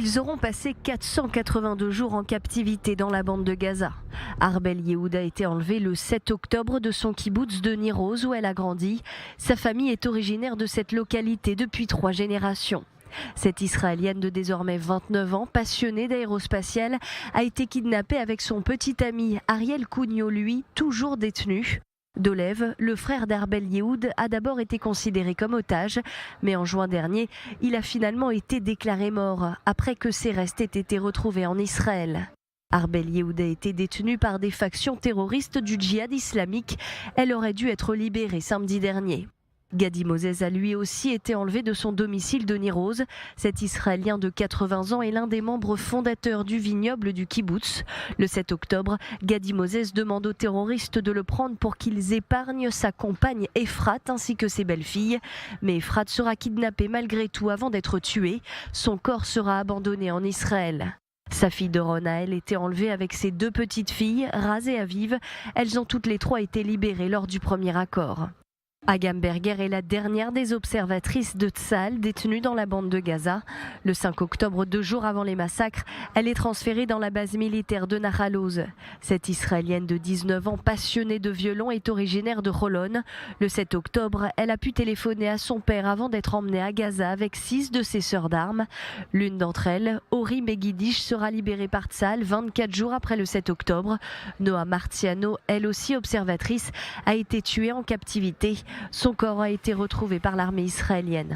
Ils auront passé 482 jours en captivité dans la bande de Gaza. Arbel Yehoud a été enlevée le 7 octobre de son kibboutz de Nir Oz où elle a grandi. Sa famille est originaire de cette localité depuis 3 générations. Cette Israélienne de désormais 29 ans, passionnée d'aérospatiale, a été kidnappée avec son petit ami Ariel Cugno, lui, toujours détenu. Dolev, le frère d'Arbel Yehoud, a d'abord été considéré comme otage, mais en juin dernier, il a finalement été déclaré mort après que ses restes aient été retrouvés en Israël. Arbel Yehoud a été détenue par des factions terroristes du djihad islamique. Elle aurait dû être libérée samedi dernier. Gadi Moses a lui aussi été enlevé de son domicile de Nir Oz. Cet Israélien de 80 ans est l'un des membres fondateurs du vignoble du kibboutz. Le 7 octobre, Gadi Moses demande aux terroristes de le prendre pour qu'ils épargnent sa compagne Efrat ainsi que ses belles-filles. Mais Efrat sera kidnappée malgré tout avant d'être tuée. Son corps sera abandonné en Israël. Sa fille Doron a, elle, été enlevée avec ses 2 petites filles, Raz et Aviv. Elles ont toutes les 3 été libérées lors du premier accord. Agam Berger est la dernière des observatrices de Tsahal détenues dans la bande de Gaza. Le 5 octobre, 2 jours avant les massacres, elle est transférée dans la base militaire de Nahal Oz. Cette Israélienne de 19 ans, passionnée de violon, est originaire de Holon. Le 7 octobre, elle a pu téléphoner à son père avant d'être emmenée à Gaza avec 6 de ses sœurs d'armes. L'une d'entre elles, Ori Megidish, sera libérée par Tsahal 24 jours après le 7 octobre. Noa Martiano, elle aussi observatrice, a été tuée en captivité. Son corps a été retrouvé par l'armée israélienne.